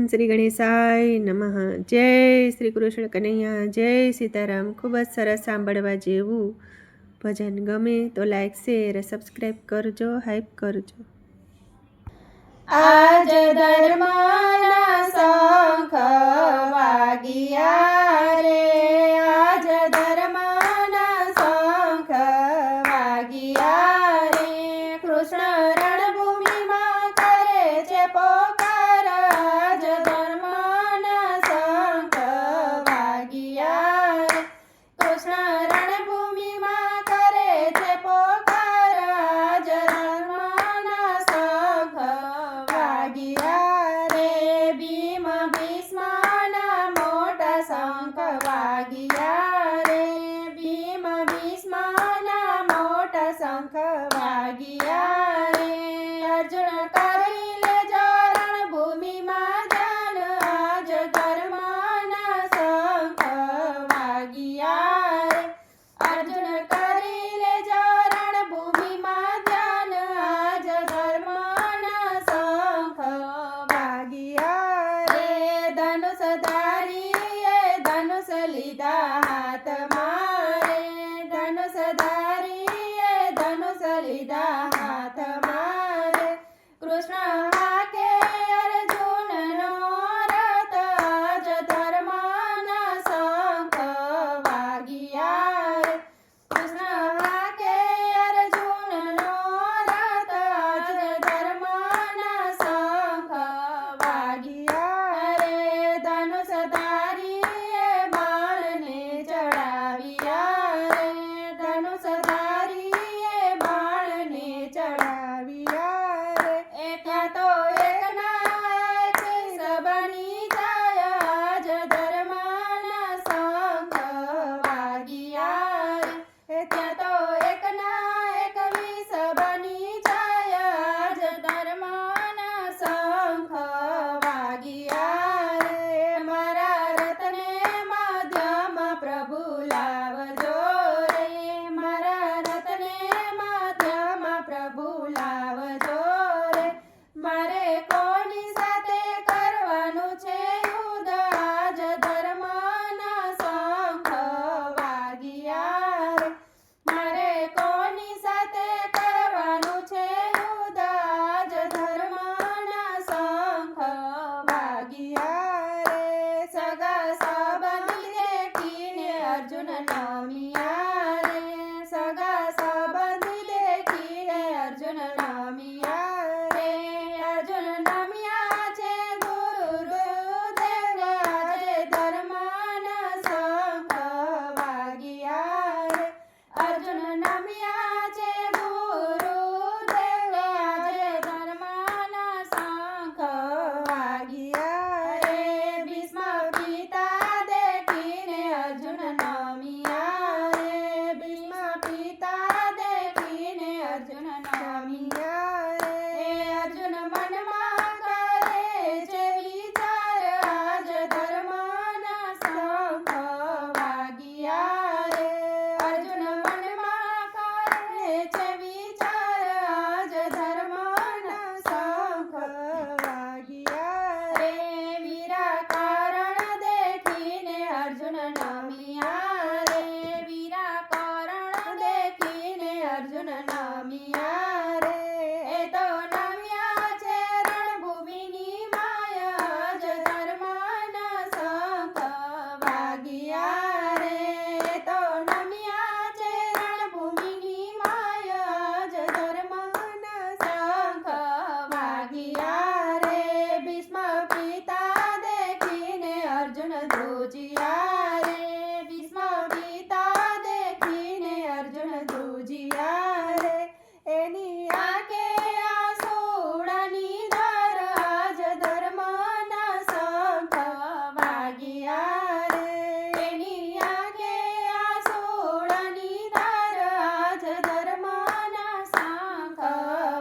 શ્રી ગણેશાય નમઃ। જય શ્રી કૃષ્ણ કનૈયા, જય સીતારામ। ખૂબ જ સરસ સાંભળવા જેવું ભજન ગમે તો લાઈક શેર સબસ્ક્રાઈબ કરજો, હાઈપ કરજો। આજ ધર્મના શંખ વાગ્યા રે, આજ ધર્મના શંખ વાગ્યા રે। કૃષ્ણ રણભૂમિમાં કરે છે પોકાર, આજ ધર્મના શંખ વાગ્યા રે। કૃષ્ણ રણભૂમિમાં કરે છે પોકાર, આજ ધર્મના શંખ વાગ્યા રે। ભીમ ભીષ્મના મોટા શંખ વાગ્યા રે, ભીમ ભીષ્મના મોટા શંખ વાગ્યા રે। અર્જુન કરી લેજો રણભૂમિમાં ધ્યાન, આજ ધર્મના શંખ વાગ્યા રે। અર્જુન કરી લેજો રણભૂમિમાં ધ્યાન, આજ ધર્મના શંખ વાગ્યા રે। ધનુષધારીએ ધનુષ લીધા હાથમાં રે, ધનુષધારીએ ધનુષ લીધા હાથમાં રે। કૃષ્ણ હાકે અર્જુનનો રથ, આજ ધર્મના શંખ વાગ્યા રે। કૃષ્ણ હાકે અર્જુનનો રથ, આજ ધર્મના શંખ વાગ્યા રે। ધનુષધારીએ બાણને ચડાવ્યા રે, ધનુષધારીએ બાણને ચડાવ્યા રે। ત્યાં તો એકના એક બની જાય, આજ ધર્મના શંખ વાગ્યા રે। ત્યાં તો એકના એક બની જાય, આજ ધર્મના શંખ વાગ્યા રે। મારા રથને મધ્યમાં પ્રભુ લાવજો રે, મારા રથને મધ્યમાં પ્રભુ લાવજો રે। મારે કોની સાથે કરવાનું છે યુદ્ધ, આજ ધર્મના શંખ વાગ્યા રે। મારે કોની સાથે કરવાનું છે યુદ્ધ, આજ ધર્મના શંખ વાગ્યા રે। સગા સંબંધી દેખીને અર્જુન નમ્યા રે, સગા સંબંધી દેખીને અર્જુન નમ્યા રે। અર્જુન નમ્યા છે ગુરુદેવ, આજે ધર્મના શંખ વાગ્યા રે। અર્જુન નમ્યા છે ગુરુદેવ, આજે ધર્મના શંખ વાગ્યા રે। ભીષ્મ પિતા દેખીને અર્જુન નમ્યા રે, ભીષ્મ પિતા દેખીને અર્જુન નમ્યા રે। અર્જુન મનમાં કરે છે વિચાર, આજ ધર્મના શંખ વાગ્યા રે। અર્જુન મનમાં કરે છે વિચાર, આજ ધર્મના શંખ વાગ્યા રે। વીરા કારણ દેખીને અર્જુન નમ્યા રે, વીરા કારણ દેખીને અર્જુન નમ્યા રે। એ તો નમ્યા છે રણભૂમિની માયા, આજ ધર્મના શંખ વાગ્યા રે। એ તો નમ્યા છે રણભૂમિની માયા, આજ ધર્મના શંખ વાગ્યા રે। ભીષ્મ પિતા દેખીને અર્જુન ધ્રુજ્યા રે, ભીષ્મ પિતા દેખીને અર્જુન ધ્રુજ્યા રે। એની આંખે આંસુડાની ધાર, આજ ધર્મના શંખ વાગ્યા રે। એની આંખે આંસુડાની ધાર, આજ ધર્મના શંખ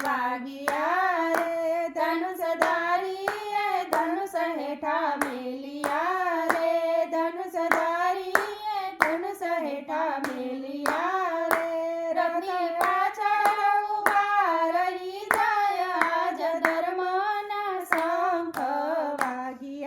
વાગ્યા રે। ધનુષધારીએ ધનુષ હેઠા મેલિયા રે, ધનુષધારીએ ધનુષ હેઠા મેલિયા રે। રથની પાછળ ઉભા રહી જાય, આજ ધર્મના શંખ વાગ્યા।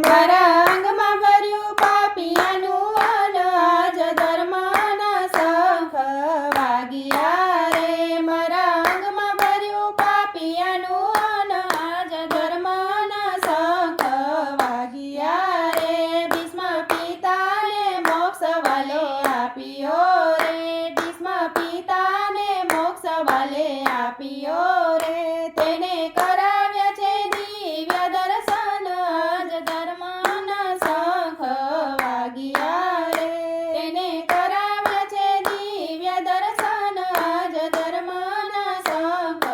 મારા અંગમાં ભર્યું પાપિયાનું અન આજ ધર્મના શંખ વાગ્યા રે મારા અંગમાં ભર્યું પાપિયાનું અન આજ ધર્મના શંખ વાગ્યા રે ભીષ્મ પિતાને મોક્ષ વાલે આપ્યો રે ભીષ્મ પિતાને મોક્ષ વાલે આપ્યો રે તેને કરાવ્યા છે દિવ્ય દર્શન આજ ધર્મના શંખ વાગ્યા રે તેને કરાવ્યા છે દિવ્ય દર્શન આજ ધર્મના શંખ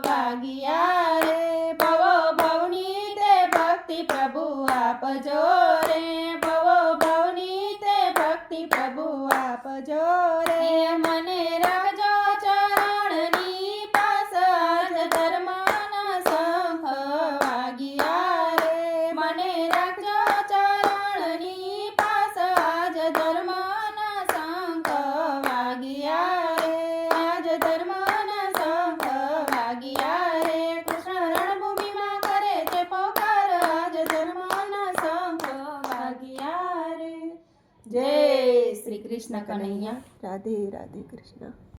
વાગ્યા રે ભવો ભવની તે ભક્તિ પ્રભુ આપજો રે ભવો ભવની તે ભક્તિ પ્રભુ આપજો રે મને રાખજો ચરણની પાસ આજ ધર્મના શંખ વાગ્યા રે મને રાખજો ચરણની પાસ આજ ધર્મના શંખ વાગ્યા રે આજ ધર્મના શંખ વાગ્યા રે કૃષ્ણ રણભૂમિમાં કરે છે પોકાર આજ ધર્મના શંખ વાગ્યા રે જય શ્રી કૃષ્ણ કનૈયા રાધે રાધે કૃષ્ણ.